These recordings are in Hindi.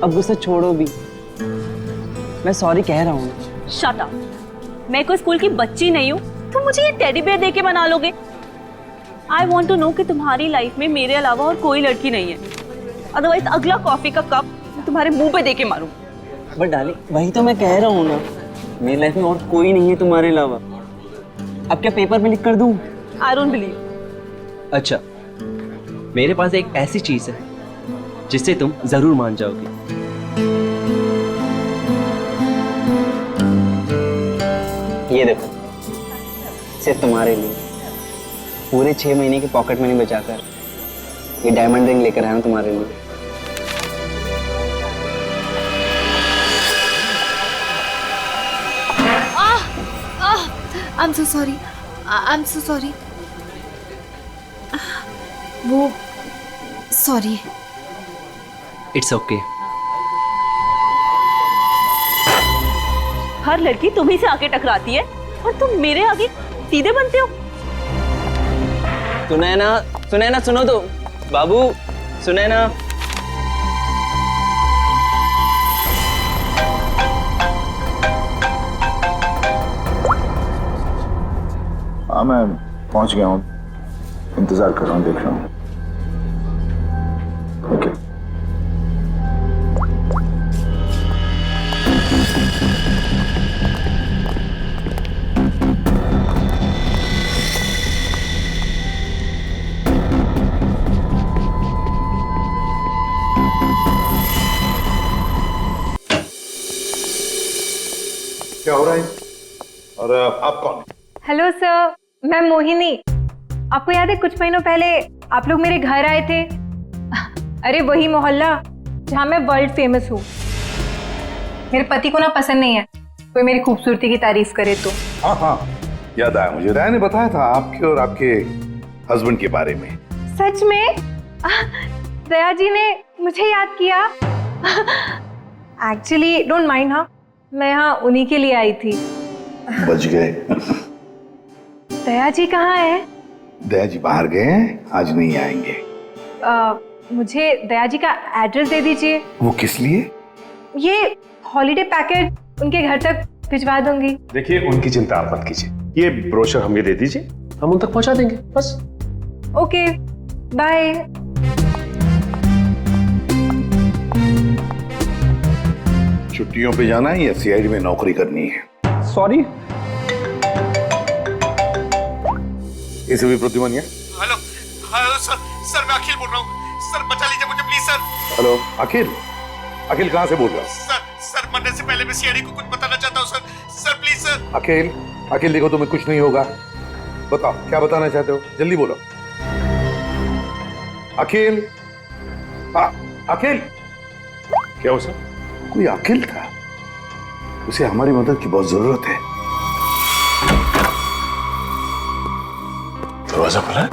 अब गुस्सा छोड़ो भी, मैं सॉरी कह रहा हूँ। Shut up. मैं कोई स्कूल की बच्ची नहीं हूँ, तुम मुझे ये टेडी बेयर देके मना लोगे? आई वॉन्ट टू नो कि तुम्हारी लाइफ में मेरे अलावा और कोई लड़की नहीं है, अदरवाइज अगला कॉफी का कप मैं तुम्हारे मुंह पे देके मारूं। बट डार्लिंग वही तो मैं कह रहा हूँ ना, मेरी लाइफ में और कोई नहीं है तुम्हारे अलावा। अब क्या पेपर में लिख कर दूँ? I don't believe. अच्छा, मेरे पास एक ऐसी चीज है जिससे तुम जरूर मान जाओगी। ये देखो, सिर्फ तुम्हारे लिए पूरे 6 महीने की पॉकेट मनी बचाकर ये डायमंड रिंग लेकर आया हूं तुम्हारे लिए। I'm so sorry. I'm so sorry. वो सॉरी। It's okay. हर लड़की तुम्ही से आके टकराती है और तुम मेरे आगे सीधे बनते हो। सुनैना सुनो तो, बाबू सुनैना। हाँ मैं पहुंच गया हूँ, इंतजार कर रहा हूँ, देख रहा हूँ। ओके। क्या हो रहा है? और आप कौन? हेलो सर, मैं मोहिनी। आपको याद है कुछ महीनों पहले आप लोग मेरे घर आए थे? अरे वही मोहल्ला जहाँ मैं वर्ल्ड फेमस हूँ। मेरे पति को ना पसंद नहीं है कोई मेरी खूबसूरती की तारीफ करे तो। हाँ हाँ, याद आया मुझे। राय ने बताया था आपके और आपके हस्बैंड के बारे में। सच में? दया जी ने मुझे याद किया। एक्चुअली डोंट माइंड, हाँ मैं यहाँ उन्हीं के लिए आई थी। बच गए। दया जी कहाँ है? दया जी बाहर गए हैं, आज नहीं आएंगे। मुझे दया जी का एड्रेस दे दीजिए। वो किस लिए? ये हॉलीडे पैकेट उनके घर तक भिजवा दूंगी। देखिए उनकी चिंता आप मत कीजिए, ये ब्रोशर हमें दे दीजिए, हम उन तक पहुंचा देंगे बस। Okay bye. छुट्टियों पे जाना है या सीआईडी में नौकरी करनी है? सॉरी। इसे भी प्रतिमान है। हेलो हेलो सर मैं अखिल बोल रहा हूँ सर, बचा लीजिए मुझे प्लीज सर। हेलो अखिल, अखिल कहाँ से बोल रहा हूँ? सर मरने से पहले मैं सीआईडी को कुछ बताना चाहता हूँ सर प्लीज सर। अखिल, अखिल देखो तुम्हें कुछ नहीं होगा, बताओ क्या बताना चाहते हो, जल्दी बोलो। अखिल, अखिल। क्या हो सर? कोई अखिल था, उसे हमारी मदद की बहुत जरूरत है। दरवाजा खुला है?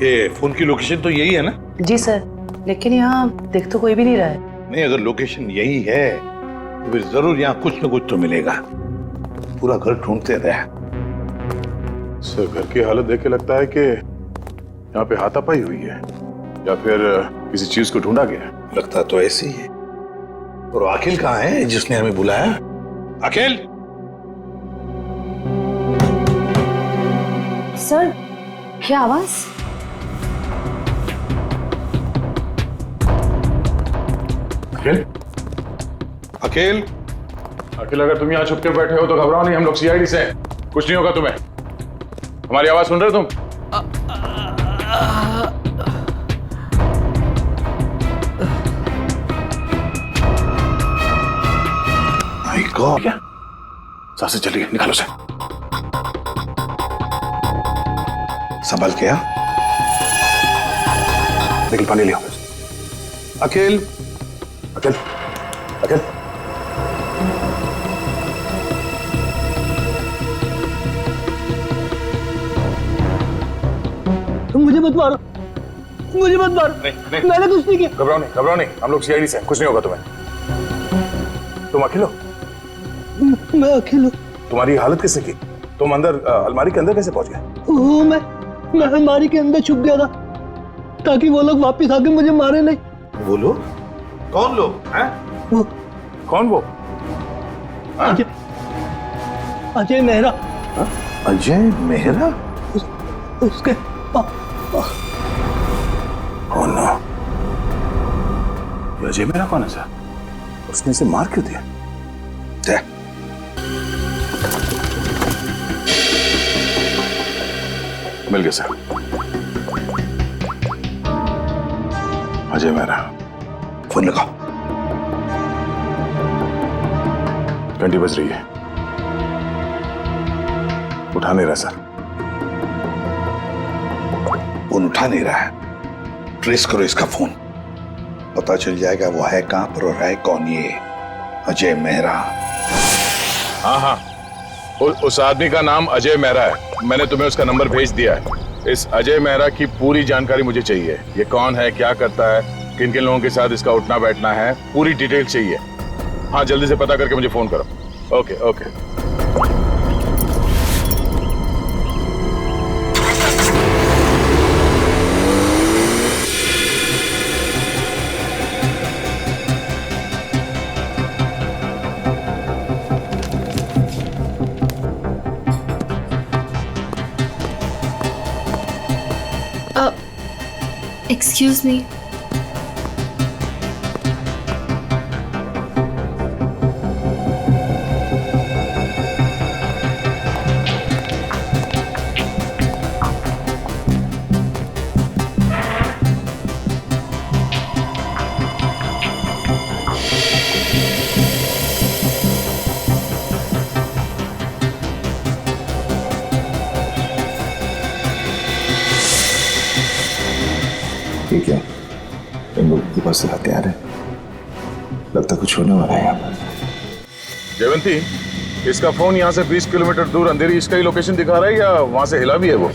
ये फोन की लोकेशन तो यही है ना? जी सर, लेकिन यहाँ देख तो कोई भी नहीं रहा है। नहीं, अगर लोकेशन यही है तो फिर जरूर यहाँ कुछ न कुछ तो मिलेगा। पूरा घर ढूंढते रहे। सर घर की हालत देख के लगता है कि यहाँ पे हाथापाई हुई है या फिर किसी चीज को ढूंढा गया है। लगता तो ऐसे ही है। और अखिल कहाँ है जिसने हमें बुलाया? अखिल! सर क्या आवाज? अखिल? अखिल? अखिल अगर तुम यहाँ छुप के बैठे हो तो घबराओ नहीं, हम लोग सीआईडी से हैं, कुछ नहीं होगा तुम्हें। हमारी आवाज सुन रहे हो तुम? माय गॉड, क्या सांसें चली गई, निकालो से। संभल के, लेकिन पानी लियो। अखिल, अखिल, अखिल। मुझे मत मारो, मुझे मत मारो। नहीं, मैंने कुछ नहीं किया। घबराओ नहीं, हम लोग सीआईडी से हैं, कुछ नहीं होगा तुम्हें। तुम अखिल हो? मैं अखिल हूँ। तुम्हारी हालत किसने की? तुम अंदर अलमारी के अंदर कैसे पहुंच गए? मैं अलमारी के अंदर छुप गया था ताकि वो लोग वापस आके मुझे मारे नहीं। वो लोग? कौन लोग हैं? कौन वो? हाँ? अजय मेहरा। अजय मेहरा? उसके Oh no. ये अजय मेहरा कौन है सर? उसने इसे मार क्यों दिया? मिल गया सर। अजय मेहरा। फोन लगाओ। घंटी बज रही है, उठा नहीं रहा सर। फोन उठा नहीं रहा है। ट्रेस करो इसका फोन, पता चल जाएगा वो है कहां पर और है कौन ये अजय मेहरा। हाँ हाँ, उस आदमी का नाम अजय मेहरा है। मैंने तुम्हें उसका नंबर भेज दिया है। इस अजय मेहरा की पूरी जानकारी मुझे चाहिए। ये कौन है, क्या करता है, किन किन लोगों के साथ इसका उठना बैठना है, पूरी डिटेल चाहिए। हाँ, जल्दी से पता करके मुझे फोन करो। Okay okay. Excuse me. ठीक है, इन लोगों के पास हथियार है, लगता कुछ होने वाला है यहाँ पर। जयवंती, इसका फोन यहाँ से 20 किलोमीटर दूर अंधेरी इसका ही लोकेशन दिखा रहा है या वहां से हिला भी है वो?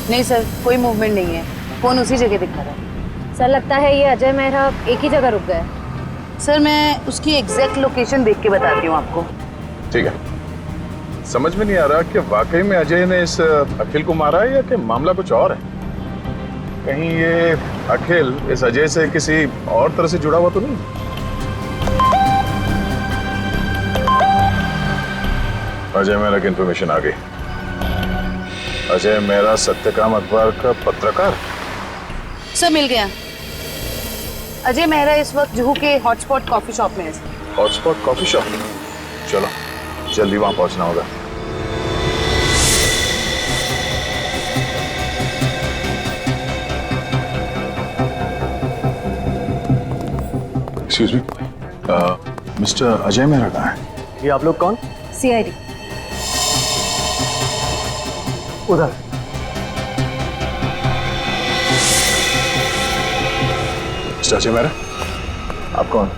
नहीं सर, कोई मूवमेंट नहीं है, फोन उसी जगह दिखा रहा है। सर लगता है ये अजय मेहरा एक ही जगह रुक गए। सर मैं उसकी एग्जैक्ट लोकेशन देख के बताती हूँ आपको। ठीक है। समझ में नहीं आ रहा कि वाकई में अजय ने इस अखिल को मारा है या कि मामला कुछ और है। कहीं ये अखिल इस अजय से किसी और तरह से जुड़ा हुआ तो नहीं? अजय मेहरा की इंफॉर्मेशन आ गई। अजय मेहरा सत्यकाम अखबार का पत्रकार। सर मिल गया। अजय मेहरा इस वक्त जुहू के हॉटस्पॉट कॉफी शॉप में है। हॉटस्पॉट कॉफी शॉप, चलो जल्दी वहां पहुंचना होगा। Excuse me, mister Ajay Mehra कहाँ है? ये आप लोग कौन? सीआईडी। उधर। मिस्टर अजय मेहरा, आप कौन?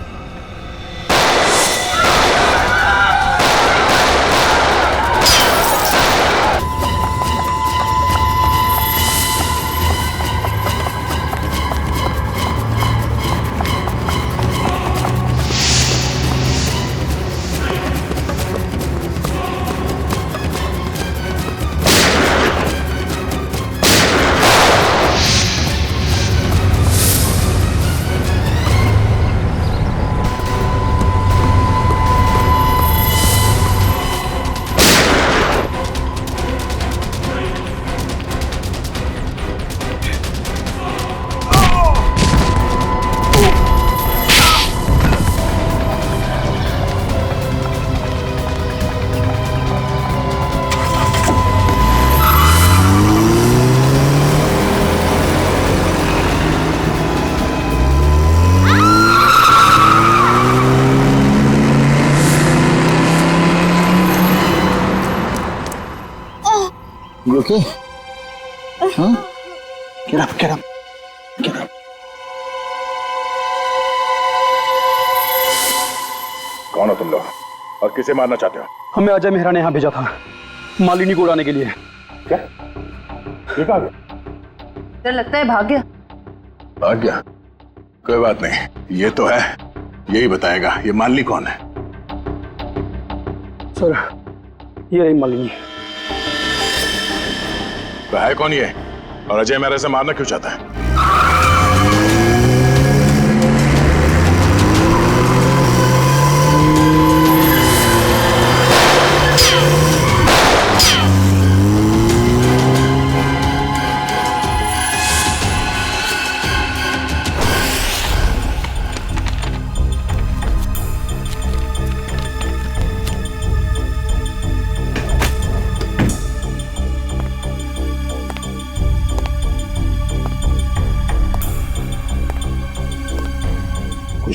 You okay? Huh? Get up, get up, get up. कौन हो तुम लोग और किसे मारना चाहते हो? हमें अजय मेहरा ने यहाँ भेजा था मालिनी को उड़ाने के लिए। क्या? ये कहाँ गया? सर लगता है भाग गया। भाग गया? कोई बात नहीं, ये तो है, यही बताएगा ये मालिनी कौन है। सर ये रही मालिनी। तो है कौन ये और अजय मेहरा से मारना क्यों चाहता है?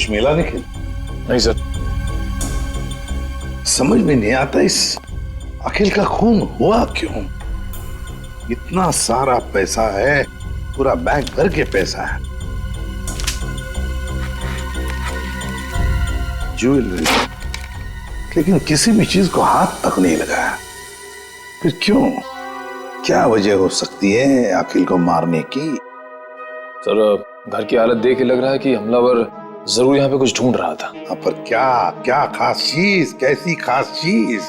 कुछ मिला निखिल? नहीं सर। समझ में नहीं आता इस अखिल का खून हुआ क्यों? इतना सारा पैसा है, पूरा बैंक भर के पैसा है, ज्वेलरी, लेकिन किसी भी चीज को हाथ तक नहीं लगाया। फिर क्यों? क्या वजह हो सकती है अखिल को मारने की? सर घर की हालत देख के लग रहा है कि हमलावर जरूर यहाँ पे कुछ ढूंढ रहा था। पर क्या क्या खास चीज, कैसी खास चीज?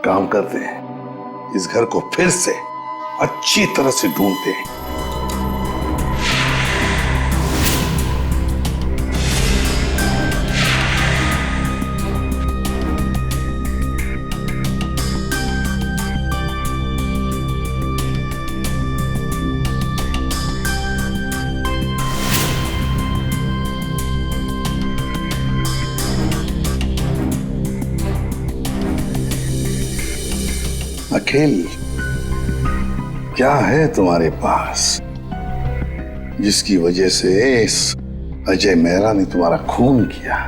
काम करते हैं, इस घर को फिर से अच्छी तरह से ढूंढते हैं। अखिल, क्या है तुम्हारे पास जिसकी वजह से इस अजय मेहरा ने तुम्हारा खून किया?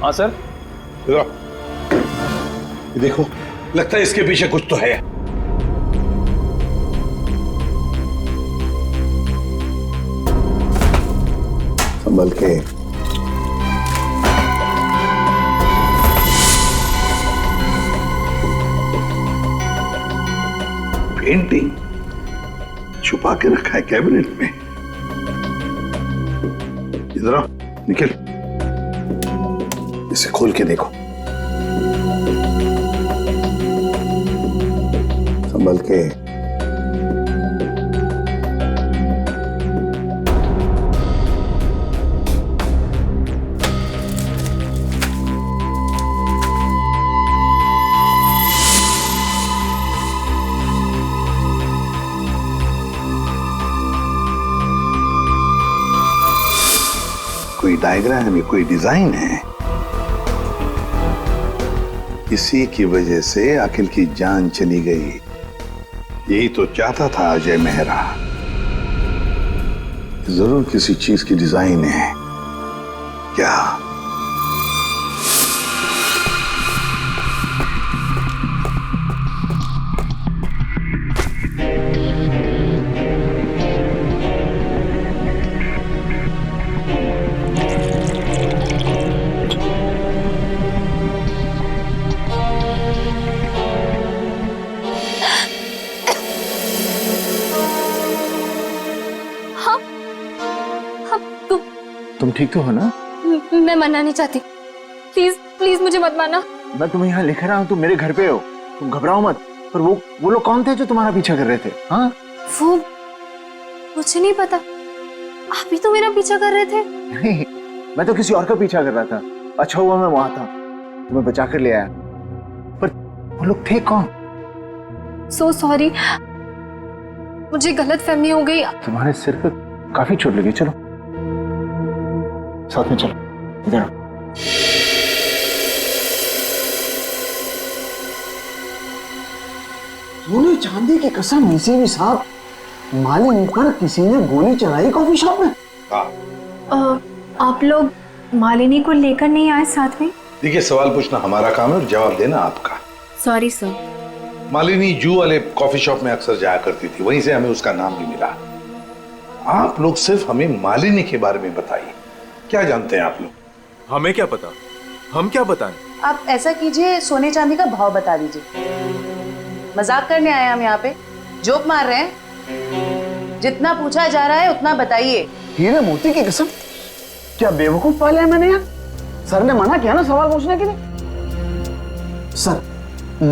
हाँ सर। ये देखो, लगता है इसके पीछे कुछ तो है। संभल के। पेंटिंग छुपा के रखा है कैबिनेट में। इधर आओ निखिल, इसे खोल के देखो। संभल के। कोई डायग्राम है, कोई डिजाइन है। इसी की वजह से अखिल की जान चली गई। यही तो चाहता था अजय मेहरा। जरूर किसी चीज की डिजाइन है। क्या? तुम ठीक तो हो ना? मैं मरना नहीं चाहती, प्लीज प्लीज मुझे मत मारना। मैं तुम्हें यहाँ लिख रहा हूँ, तुम मेरे घर पे हो, तुम घबराओ मत। पर वो लोग कौन थे जो तुम्हारा पीछा कर रहे थे? हाँ, वो मुझे नहीं पता, आप ही तो मेरा पीछा कर रहे थे। नहीं, मैं तो किसी और का पीछा कर रहा था। अच्छा हुआ मैं वहां था, तुम्हें बचा कर ले आया। पर वो लोग थे कौन? सो सॉरी, मुझे गलतफहमी हो गई। तुम्हारे सिर पे काफी चोट लगी। चलो साथ में चलो, इधर। सोने चांदी की कसम, इसी भी साहब, मालिनी पर किसी ने गोली चलाई कॉफी शॉप में। आप लोग मालिनी को लेकर नहीं आए साथ में? देखिए, सवाल पूछना हमारा काम है और जवाब देना आपका। Sorry sir. मालिनी जू वाले कॉफी शॉप में अक्सर जाया करती थी, वहीं से हमें उसका नाम भी मिला। आप लोग सिर्फ हमें मालिनी के बारे में बताइए, क्या जानते हैं आप लोग? हमें क्या पता, हम क्या बताएं? आप ऐसा कीजिए, सोने चांदी का भाव बता दीजिए। मजाक करने आए हम यहाँ पे, जोक मार रहे हैं? जितना पूछा जा रहा है उतना बताइए। हीरे मोती की कसम, क्या बेवकूफ पाला है मैंने यार? सर ने मना किया ना सवाल पूछने के लिए। सर,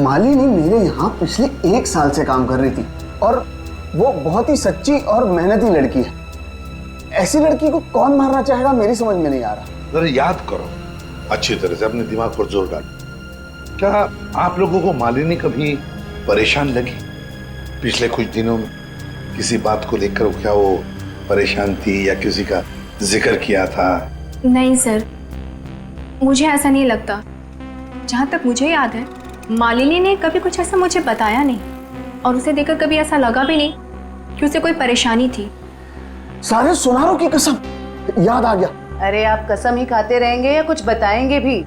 मालिनी मेरे यहाँ पिछले 1 साल से काम कर रही थी और वो बहुत ही सच्ची और मेहनती लड़की है। ऐसी लड़की को कौन मारना चाहेगा, मेरी समझ में नहीं आ रहा। जरा याद करो अच्छी तरह से, अपने दिमाग पर जोर डालो। क्या आप लोगों को मालिनी कभी परेशान लगी पिछले कुछ दिनों में? किसी बात को लेकर क्या वो परेशान थी या किसी का जिक्र किया था? नहीं सर, मुझे ऐसा नहीं लगता। जहाँ तक मुझे याद है, मालिनी ने कभी कुछ ऐसा मुझे बताया नहीं और उसे देखकर कभी ऐसा लगा भी नहीं कि उसे कोई परेशानी थी। सारे सुनारों की कसम, याद आ गया। अरे आप कसम ही खाते रहेंगे या कुछ बताएंगे भी?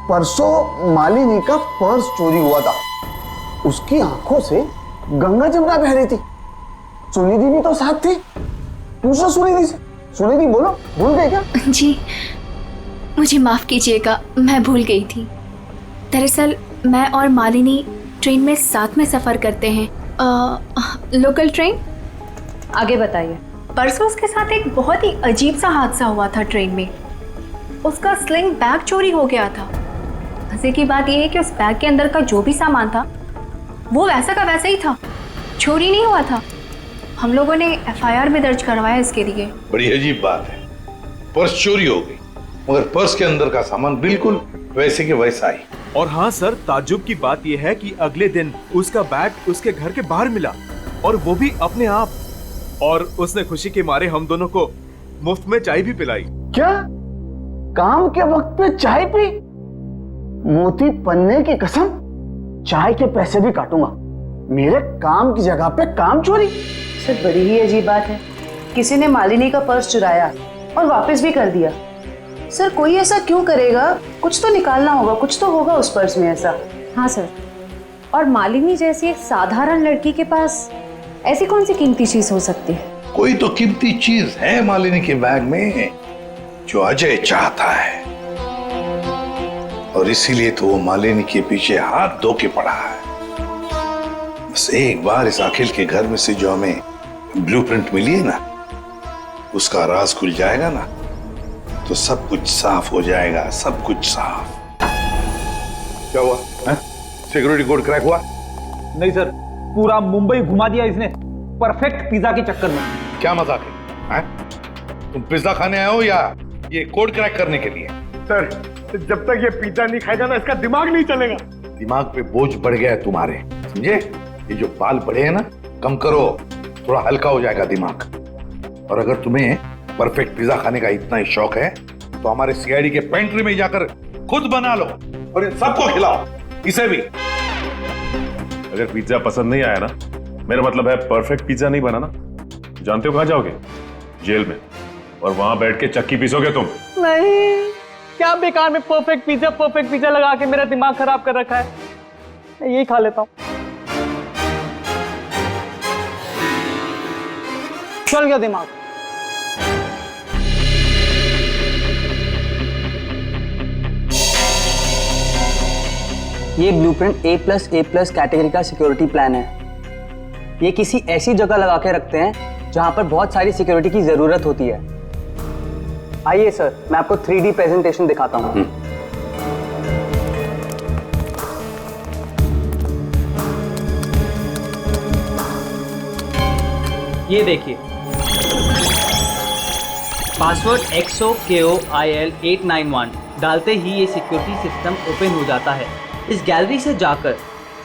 परसों मालिनी का पर्स चोरी हुआ था। उसकी आंखों से गंगा जमुना बह रही थी। सुनिधि भी तो साथ थी। पूछो सुनिधि से। सुनिधि बोलो, भूल गए क्या? जी मुझे माफ कीजिएगा, मैं भूल गई थी। दरअसल मैं और मालिनी ट्रेन में साथ में सफर करते हैं, लोकल ट्रेन। आगे बताइए। परसों उसके साथ एक बहुत ही अजीब सा हादसा हुआ था ट्रेन में। उसका स्लिंग बैग चोरी हो गया था। मजे की बात यह है कि उस बैग के अंदर का जो भी सामान था वो वैसा का वैसा ही था, चोरी नहीं हुआ था। हम लोगों ने FIR भी दर्ज करवाया इसके लिए। बड़ी अजीब बात है, पर्स चोरी हो गई मगर पर्स के अंदर का सामान बिल्कुल वैसे के वैसा ही। और हाँ सर, ताज्जुब की बात यह है कि अगले दिन उसका बैग उसके घर के बाहर मिला और वो भी अपने आप। और उसने खुशी के मारे हम दोनों को मुफ्त में चाय भी पिलाई। क्या? काम के वक्त पे चाय पी? मोती पन्ने की कसम, चाय के पैसे भी काटूंगा। मेरे काम की जगह पे काम चोरी? सर बड़ी ही अजीब बात है। किसी ने मालिनी का पर्स चुराया और वापस भी कर दिया। सर कोई ऐसा क्यों करेगा? कुछ तो निकालना होगा, कुछ तो होगा उस पर्स में ऐसा। हाँ सर, और मालिनी जैसी एक साधारण लड़की के पास ऐसी कौन सी कीमती चीज हो सकती है? कोई तो कीमती चीज है मालिनी के बैग में जो अजय चाहता है और इसीलिए तो वो मालिनी के पीछे हाथ धो के पड़ा है। बस एक बार इस अखिल के घर में से जो हमें ब्लूप्रिंट मिली है ना, उसका राज खुल जाएगा ना, तो सब कुछ साफ हो जाएगा, सब कुछ साफ। क्या हुआ? सिक्योरिटी कोड क्रैक हुआ? नहीं सर, पूरा मुंबई घुमा दिया इसने परफेक्ट पिज्जा के चक्कर में। क्या मजाक है? तुम पिज्जा खाने आए हो या ये कोड क्रैक करने के लिए? सर जब तक ये पिज्जा नहीं खाएगा ना, इसका दिमाग नहीं चलेगा। दिमाग पे बोझ बढ़ गया है तुम्हारे, समझे? ये जो बाल बढ़े हैं ना, कम करो, थोड़ा हल्का हो जाएगा दिमाग। और अगर तुम्हें परफेक्ट पिज्जा खाने का इतना ही शौक है तो हमारे CID के पेंट्री में जाकर खुद बना लो और इन सबको खिलाओ, इसे भी। अगर पिज्जा पसंद नहीं आया ना, मेरा मतलब है परफेक्ट पिज्जा नहीं बना ना, जानते हो कहां जाओगे? जेल में। और वहां बैठ के चक्की पीसोगे तुम। नहीं, क्या बेकार में परफेक्ट पिज्जा लगा के मेरा दिमाग खराब कर रखा है। मैं यही खा लेता हूँ। चल गया दिमाग। ये ब्लूप्रिंट A+A+ कैटेगरी का सिक्योरिटी प्लान है। ये किसी ऐसी जगह लगा के रखते हैं जहां पर बहुत सारी सिक्योरिटी की जरूरत होती है। आइए सर, मैं आपको 3D प्रेजेंटेशन दिखाता हूं। ये देखिए, पासवर्ड XOKOIL891 डालते ही ये सिक्योरिटी सिस्टम ओपन हो जाता है। इस गैलरी से जाकर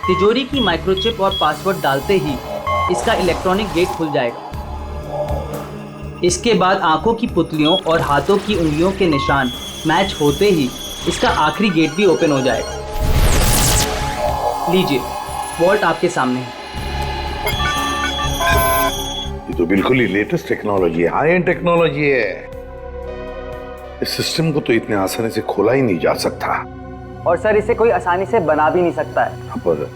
तिजोरी की माइक्रोचिप और पासवर्ड डालते ही इसका इलेक्ट्रॉनिक गेट खुल जाएगा। इसके बाद आंखों की पुतलियों और हाथों की उंगलियों के निशान मैच होते ही इसका आखिरी गेट भी ओपन हो जाएगा। लीजिए, वॉल्ट आपके सामने है। ये तो बिल्कुल ही लेटेस्ट टेक्नोलॉजी है, हाई एंड टेक्नोलॉजी है। इस सिस्टम को तो इतने आसानी से खोला ही नहीं जा सकता। और सर, इसे कोई आसानी से बना भी नहीं सकता है। पर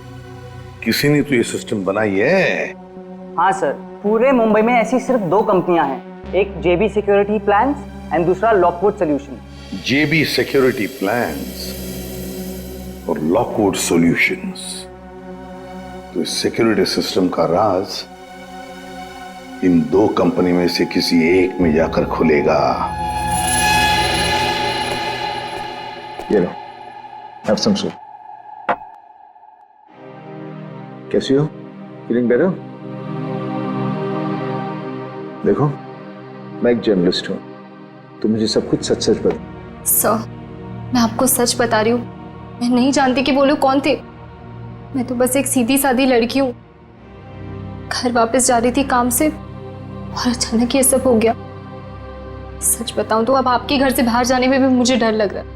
किसी ने तो ये सिस्टम बनाई है। हाँ सर, पूरे मुंबई में ऐसी सिर्फ 2 कंपनियां हैं, एक JB सिक्योरिटी प्लान्स एंड दूसरा Lockwood solution. JB security plans और लॉकवुड सॉल्यूशंस। तो इस सिक्योरिटी सिस्टम का राज इन 2 कंपनी में से किसी एक में जाकर खुलेगा। ये लो, have some soup. कैसी हो? Feeling better? देखो, मैं एक जर्नलिस्ट हूँ, तो मुझे सब कुछ सच सच बता। सर, मैं आपको सच बता रही हूँ, मैं नहीं जानती कि वो लोग कौन थे। मैं तो बस एक सीधी सादी लड़की हूँ, घर वापस जा रही थी काम से और अचानक ये सब हो गया। सच बताऊं तो अब आपके घर से बाहर जाने में भी मुझे डर लग रहा है।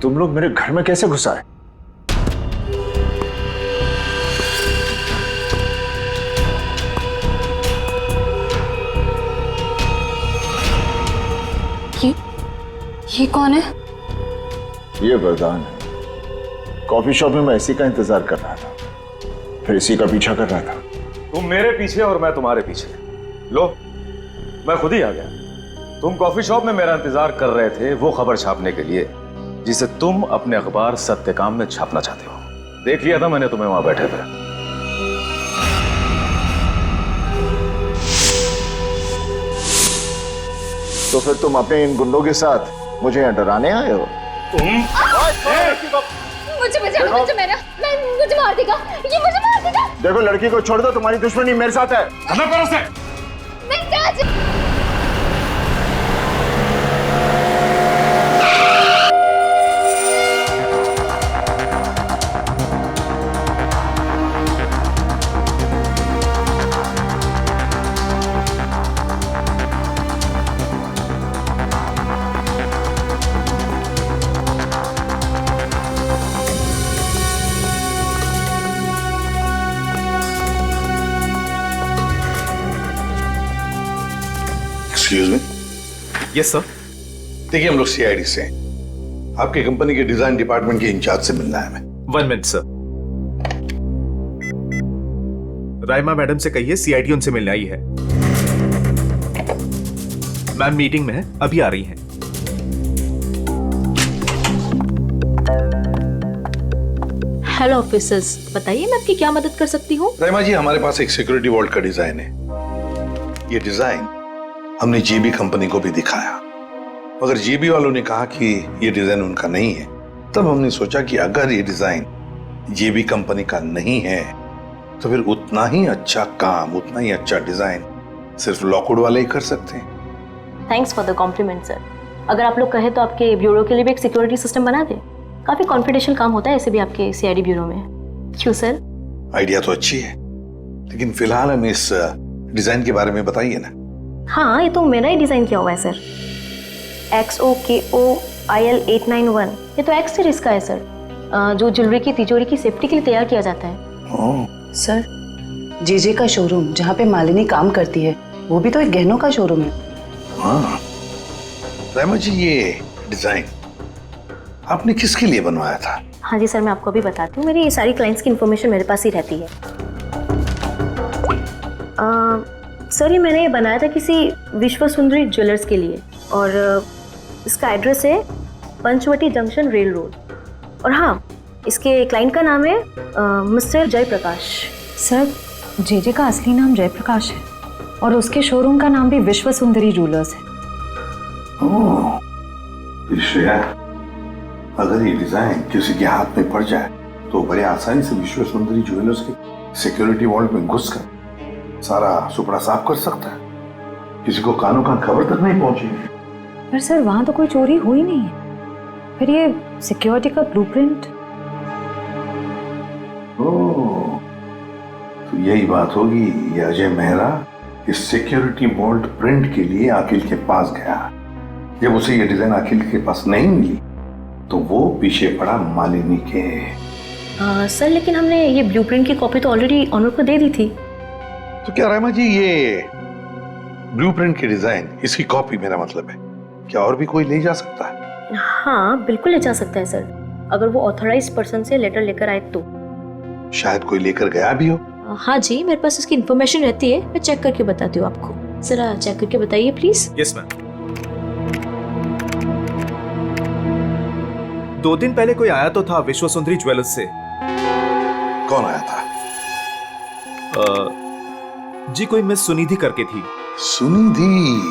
तुम लोग मेरे घर में कैसे घुस आए? ये कौन है? ये वरदान है। कॉफी शॉप में मैं इसी का इंतजार कर रहा था, फिर इसी का पीछा कर रहा था। तुम मेरे पीछे और मैं तुम्हारे पीछे। लो, मैं खुद ही आ गया। तुम कॉफी शॉप में मेरा इंतजार कर रहे थे वो खबर छापने के लिए जिसे तुम अपने अखबार सत्यकाम में छापना चाहते हो। देख लिया था मैंने तुम्हें वहां बैठे थे। तो फिर तुम अपने इन गुंडों के साथ मुझे यहाँ डराने आए हो? मुझे बचाओ, मुझे मार देगा, ये मुझे मार देगा। देखो, लड़की को छोड़ दो, तुम्हारी दुश्मनी मेरे साथ है। मैं क्या एक्सक्यूज मी। Yes sir. देखिए, हम लोग सीआईडी से हैं। आपकी कंपनी के डिजाइन डिपार्टमेंट के इंचार्ज से मिलना है हमें। 1 मिनट सर। राइमा मैडम से कहिए सीआईडी उनसे मिलने आई है। मैम मीटिंग में है, अभी आ रही हैं। हेलो ऑफिसर्स, बताइए मैं आपकी क्या मदद कर सकती हूँ? राइमा जी, हमारे पास एक सिक्योरिटी वॉल्ट का डिजाइन है। ये डिजाइन हमने जीबी कंपनी को भी दिखाया, मगर जीबी वालों ने कहा कि ये डिजाइन उनका नहीं है। तब हमने सोचा कि अगर ये डिजाइन जीबी कंपनी का नहीं है तो फिर उतना ही अच्छा काम, उतना ही अच्छा डिजाइन सिर्फ लॉकवुड वाले ही कर सकते हैं। Thanks for the compliment sir. अगर आप लोग कहे तो आपके ब्यूरो के लिए भी एक सिक्योरिटी सिस्टम बना दें। काफी कॉन्फिडेंशियल काम होता है ऐसे भी आपके सीआईडी ब्यूरो में। क्यों सर? आइडिया तो अच्छी है, लेकिन फिलहाल हमें इस डिजाइन के बारे में बताइए ना। हाँ, ये तो मैंने ही डिजाइन किया हुआ है सर। XOKOIL891, ये तो एक्स सीरीज का है सर, जो ज्वेलरी की तिजोरी की सेफ्टी के लिए तैयार किया जाता है। सर, जेजे का शोरूम जहाँ पे मालिनी काम करती है, वो भी तो एक गहनों का शोरूम है। हाँ राइमा जी, ये डिजाइन आपने किसके लिए बनवाया था? हाँ जी सर, मैं आपको अभी बताती हूँ। मेरी ये सारी क्लाइंट्स की इन्फॉर्मेशन मेरे पास ही रहती है। सर, ये मैंने बनाया था किसी विश्व सुंदरी ज्वेलर्स के लिए, और इसका एड्रेस है पंचवटी जंक्शन रेल रोड। और हाँ, इसके क्लाइंट का नाम है मिस्टर जयप्रकाश। सर, जेजे का असली नाम जयप्रकाश है और उसके शोरूम का नाम भी विश्व सुंदरी ज्वेलर्स है। ओह, श्रेया, अगर ये डिजाइन किसी के हाथ में पड़ जाए तो बड़े आसानी से विश्व सुंदरी ज्वेलर्स के सिक्योरिटी वॉल्ट में घुसकर सारा सुपड़ा साफ कर सकता है। किसी को कानों कान खबर तक नहीं पहुंचेगी। पर सर, वहां तो कोई चोरी हुई नहीं है। फिर ये सिक्योरिटी का ब्लूप्रिंट। ओह, तो यही बात होगी। ये अजय मेहरा इस सिक्योरिटी वॉल्ट प्रिंट के लिए अखिल के पास गया। जब उसे ये डिजाइन अखिल के पास नहीं मिली तो वो पीछे पड़ा मालिनी के। सर, लेकिन हमने ये ब्लूप्रिंट की कॉपी तो ऑलरेडी ऑनर को दे दी थी। तो क्या राइमा जी, ये ब्लूप्रिंट की डिजाइन, इसकी कॉपी मेरा मतलब है, क्या और भी कोई ले जा सकता है? हाँ, बिल्कुल ले जा सकता है सर, अगर वो ऑथराइज्ड पर्सन से लेटर लेकर आए तो। शायद कोई लेकर गया भी हो। हाँ जी, मेरे पास इसकी इन्फॉर्मेशन रहती है, मैं चेक करके बताती हूँ आपको। जरा चेक करके बताइए प्लीज। Yes ma'am. 2 दिन पहले कोई आया तो था विश्व सुंदरी ज्वेलर्स से। कौन आया था? जी कोई मिस सुनिधि करके थी। सुनिधि?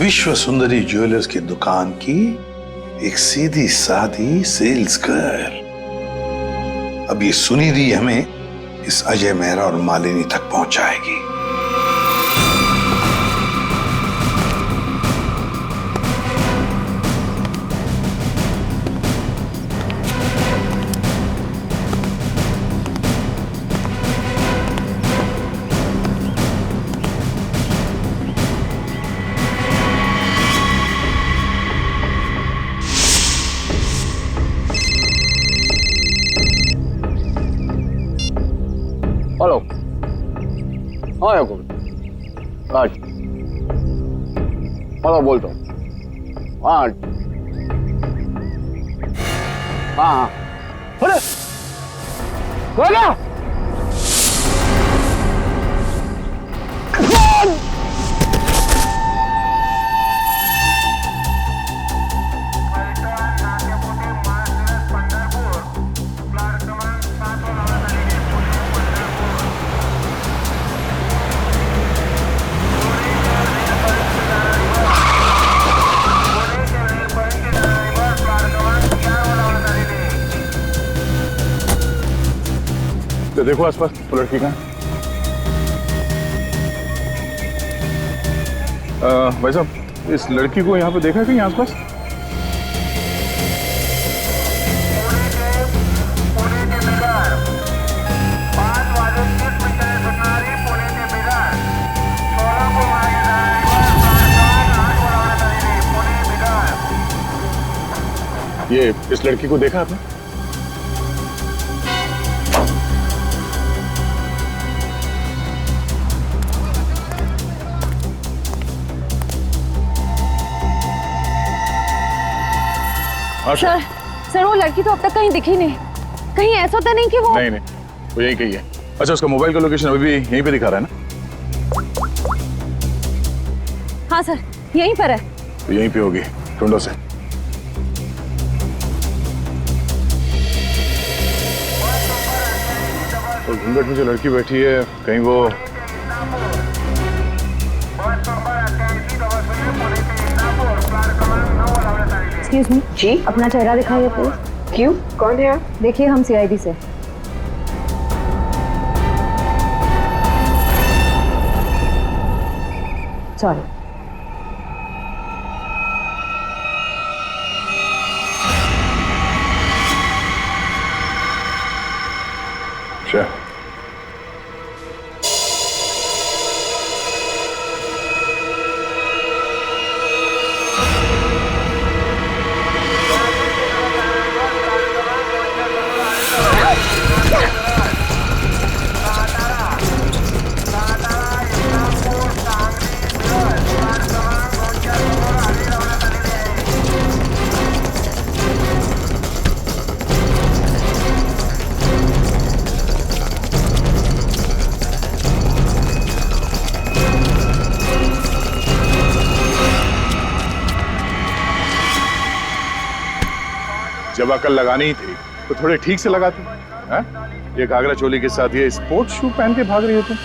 विश्व सुंदरी ज्वेलर्स की दुकान की एक सीधी सादी सेल्स गर्ल। अब ये सुनिधि हमें इस अजय मेहरा और मालिनी तक पहुंचाएगी। हेलो। हाँ याकूब। आज हेलो बोलता हूँ। आज हाँ अरे बोला तो देखो आसपास वो लड़की कहाँ? भाई साहब इस लड़की को यहाँ पे देखा है कहीं आसपास? ये इस लड़की को देखा आपने? सर वो लड़की तो अब तक कहीं दिखी नहीं। कहीं ऐसा तो नहीं कि वो नहीं वो यहीं कहीं है। अच्छा उसका मोबाइल का लोकेशन अभी भी यहीं पे दिखा रहा है ना? हाँ सर यहीं पर है। तो यहीं पे होगी, ढूंढो से। तो घूंघट में जो लड़की बैठी है कहीं वो एक्सक्यूज मी जी, अपना चेहरा दिखाइए प्लीज। क्यों, कौन है आप? देखिए हम सीआईडी से। सॉरी। अच्छा जब अकल लगानी ही थी तो थोड़े ठीक से लगाते हैं। ये घाघरा चोली के साथ ये स्पोर्ट्स शू पहन के भाग रही हो तुम।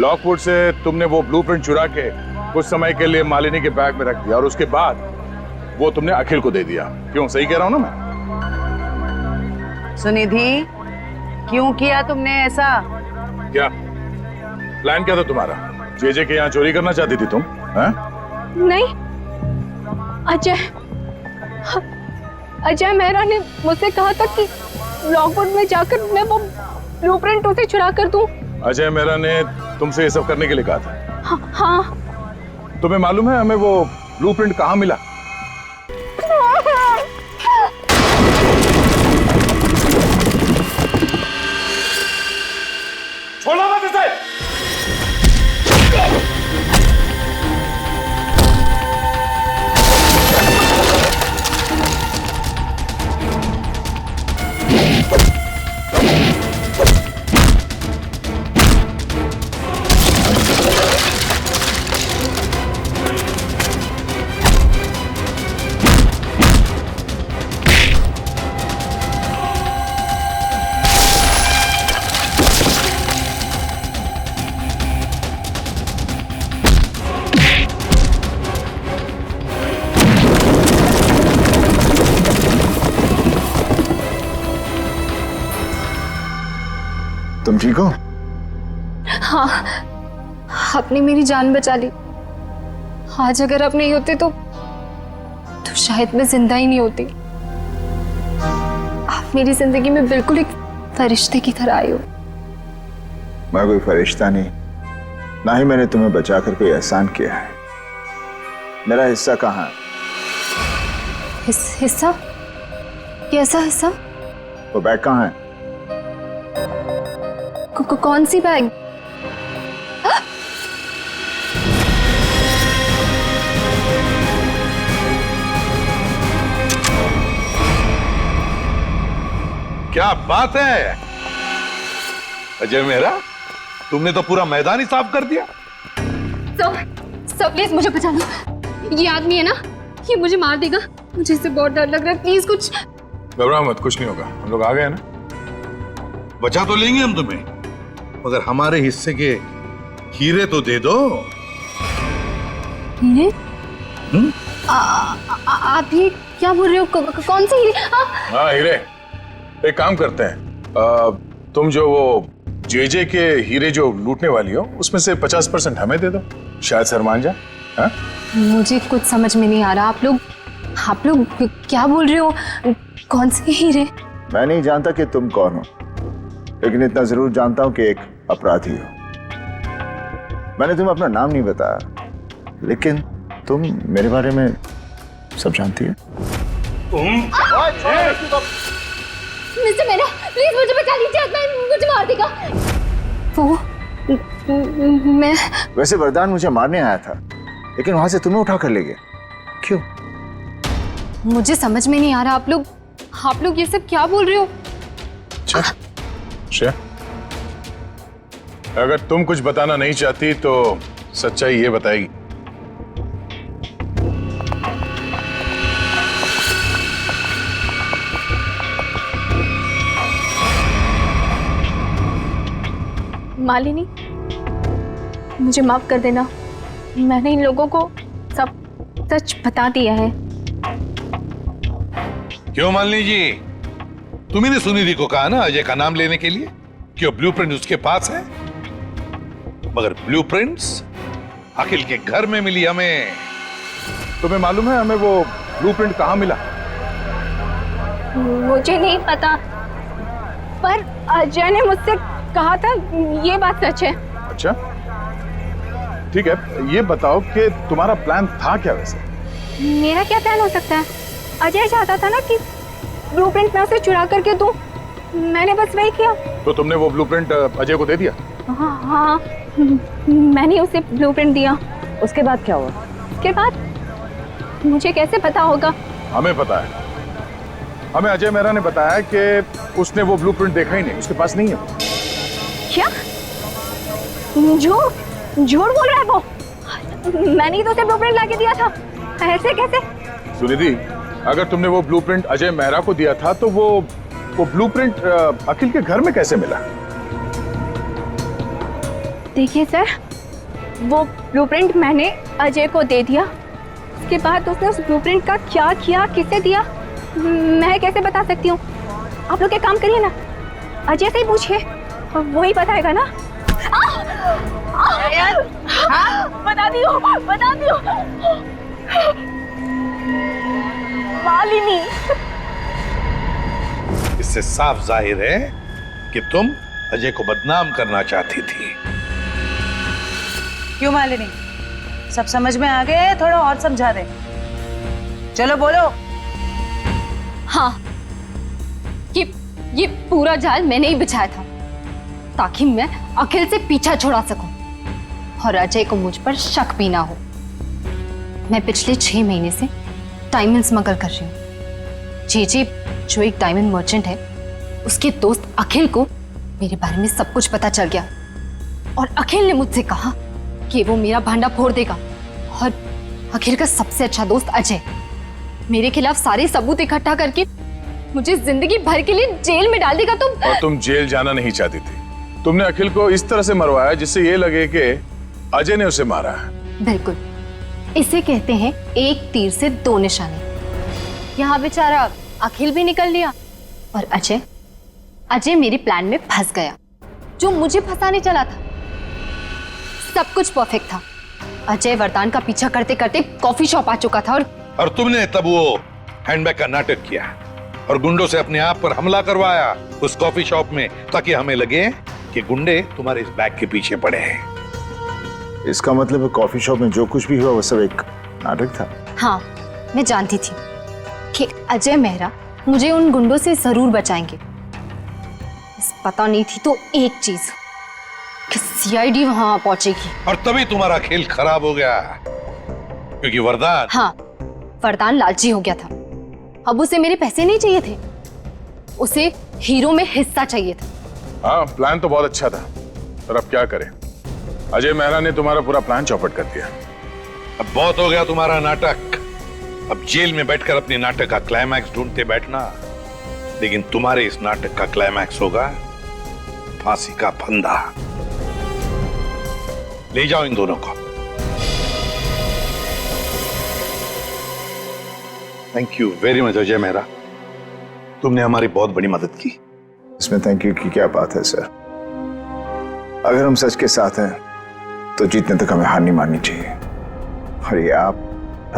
लॉकवुड से तुमने वो ब्लूप्रिंट चुरा के कुछ समय के लिए मालिनी के बैग में रख दिया और उसके बाद वो तुमने अखिल को दे दिया। क्यों, सही कह रहा हूं ना मैं? सुनिधि क्यों किया तुमने ऐसा? क्या प्लान क्या था तुम्हारा? जेजे के यहाँ चोरी करना चाहती थी तुम? नहीं, अजय मेहरा ने मुझसे कहा था कि लॉकवुड में जाकर मैं वो ब्लूप्रिंट उसे चुरा कर दूं। अजय मेहरा ने तुमसे ये सब करने के लिए कहा था? हाँ। तुम्हें मालूम है हमें वो ब्लूप्रिंट कहाँ मिला? छोड़ो मत इसे! तुम ठीक हो? हाँ, आपने मेरी जान बचा ली। आज अगर आप नहीं होते तो शायद मैं जिंदा ही नहीं होती। आप मेरी जिंदगी में बिल्कुल एक फरिश्ते की तरह आए हो। मैं कोई फरिश्ता नहीं, ना ही मैंने तुम्हें बचाकर कोई एहसान किया है। मेरा हिस्सा कहाँ है? हिस्सा? कैसा हिस्सा? वो बैग कहाँ है? कौन सी बैग? क्या बात है अजय मेहरा, तुमने तो पूरा मैदान ही साफ कर दिया। सब प्लीज मुझे बचा लो। ये आदमी है ना, ये मुझे मार देगा। मुझे इससे बहुत डर लग रहा है। प्लीज कुछ। घबराओ मत, कुछ नहीं होगा। हम लोग आ गए ना। बचा तो लेंगे हम तुम्हें, मगर हमारे हिस्से के हीरे तो दे दो। हीरे? आप ये क्या बोल रहे हो? कौन से हीरे? हाँ हीरे। एक काम करते हैं, तुम जो वो जेजे के हीरे जो लूटने वाली हो उसमें से 50% हमें दे दो, शायद सर मान जाए। हाँ? मुझे कुछ समझ में नहीं आ रहा। आप लोग क्या बोल रहे हो? कौन से हीरे? मैं नहीं जानता कि तुम कौन हो, लेकिन इतना जरूर जानता हूं कि एक अपराधी हो। मैंने तुम्हें अपना नाम नहीं बताया, लेकिन तुम मेरे बारे में सब जानती हो। मिस्टर मेरा, प्लीज मुझे बचा लीजिए। मुझे मार देगा वो। मैं वैसे वरदान मुझे मारने आया था, लेकिन वहां से तुम्हें उठा कर ले गया। क्यों? मुझे समझ में नहीं आ रहा। आप लोग ये सब क्या बोल रहे हो? श्रेया, अगर तुम कुछ बताना नहीं चाहती तो सच्चाई ये बताएगी। मालिनी, मुझे माफ कर देना। मैंने इन लोगों को सब सच बता दिया है। क्यों मालिनी जी, तुम्ही ने सुनिधि को कहा ना अजय का नाम लेने के लिए, क्यों ब्लूप्रिंट उसके पास है। मगर ब्लूप्रिंट्स अखिल के घर में मिली हमें। तुम्हें मालूम है हमें वो ब्लूप्रिंट कहाँ मिला? मुझे नहीं पता, पर अजय ने मुझसे कहा था। ये बात सच है। अच्छा ठीक है, ये बताओ कि तुम्हारा प्लान था क्या वैसे? मेरा क्या प्लान हो सकता है? अजय चाहता था ना कि ब्लूप्रिंट मैं उसे चुरा करके दूं। मैंने बस वही किया। तो तुमने वो ब्लूप्रिंट अजय को दे दिया? हाँ, मैंने उसे ब्लूप्रिंट दिया। उसके बाद क्या हुआ? उसके बाद मुझे कैसे पता होगा? हमें पता है। हमें अजय मेहरा ने बताया कि उसने वो ब्लूप्रिंट देखा ही नहीं, उसके पास नहीं है। क्या? झूठ बोल रहा है वो। मैंने ही तो उसे ब्लूप्रिंट लाके दिया था। ऐसे कैसे? सुनिधि, अगर तुमने वो ब्लूप्रिंट अजय मेहरा को दिया था तो वो ब्लूप्रिंट अखिल के घर में कैसे मिला? देखिए सर, वो ब्लूप्रिंट मैंने अजय को दे दिया। उसके बाद उसने उस ब्लूप्रिंट का क्या किया, किसे दिया, मैं कैसे बता सकती हूँ? आप लोग एक काम करिए ना, अजय से ही पूछिए, वही बताएगा ना। बता दियो। मालिनी, इससे साफ जाहिर है कि तुम अजय को बदनाम करना चाहती थी। क्यों मालिनी, सब समझ में आ गए? थोड़ा और समझा दे। चलो बोलो। हाँ, ये पूरा जाल मैंने ही बिछाया था ताकि मैं अखिल से पीछा छुड़ा सकूं और अजय को मुझ पर शक भी ना हो। मैं पिछले 6 महीने से डायमंड स्मगल कर रही हूँ। जेजे जो एक डायमंड मर्चेंट है, उसके दोस्त अखिल को मेरे बारे में सब कुछ पता चल गया और अखिल ने मुझसे कहा कि वो मेरा भांडा फोड़ देगा। और अखिल का सबसे अच्छा दोस्त अजय मेरे खिलाफ सारे सबूत इकट्ठा करके मुझे जिंदगी भर के लिए जेल में डाल देगा। और तुम जेल जाना नहीं चाहती थी। तुमने अखिल को इस तरह से मरवाया जिससे ये लगे कि अजय ने उसे मारा है। बिल्कुल, इसे कहते हैं एक तीर से 2 निशाने। यहाँ बेचारा अखिल भी निकल लिया और अजय मेरे प्लान में फंस गया। जो मुझे फंसाने चला था। सब कुछ परफेक्ट था। अजय वरदान का पीछा करते करते कॉफी शॉप आ चुका था और तुमने तब वो हैंडबैग का नाटक किया और गुंडों से अपने आप पर हमला करवाया उस कॉफी शॉप में, ताकि हमें लगे कि गुंडे तुम्हारे इस बैग के पीछे पड़े हैं। इसका मतलब कॉफी शॉप में जो कुछ भी हुआ वो सब एक नाटक था। हाँ, मैं जानती थी कि अजय मेहरा मुझे उन गुंडों से जरूर बचाएंगे। बस पता नहीं थी तो एक चीज कि सीआईडी वहां पहुंचेगी। और तभी तुम्हारा खेल खराब हो गया, क्योंकि वरदान, हाँ, वरदान लालची हो गया था। अब उसे मेरे पैसे नहीं चाहिए थे, उसे हीरो में हिस्सा चाहिए था। हाँ, प्लान तो बहुत अच्छा था, पर अब क्या करें? अजय मेहरा ने तुम्हारा पूरा प्लान चौपट कर दिया। अब बहुत हो गया तुम्हारा नाटक। अब जेल में बैठकर अपने नाटक का क्लाइमैक्स ढूंढते बैठना, लेकिन तुम्हारे इस नाटक का क्लाइमैक्स होगा फांसी का फंदा। ले जाओ इन दोनों को। Thank you very much Ajay Mehra, तुमने हमारी बहुत बड़ी मदद की। इसमें थैंक यू की क्या बात है सर? अगर हम सच के साथ हैं तो जीतने तक हमें हार नहीं माननी चाहिए, और ये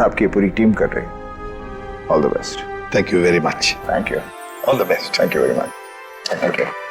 आपकी पूरी टीम कर रही है। All the best. Thank you very much. Thank you. All the best. Thank you very much. Thank you.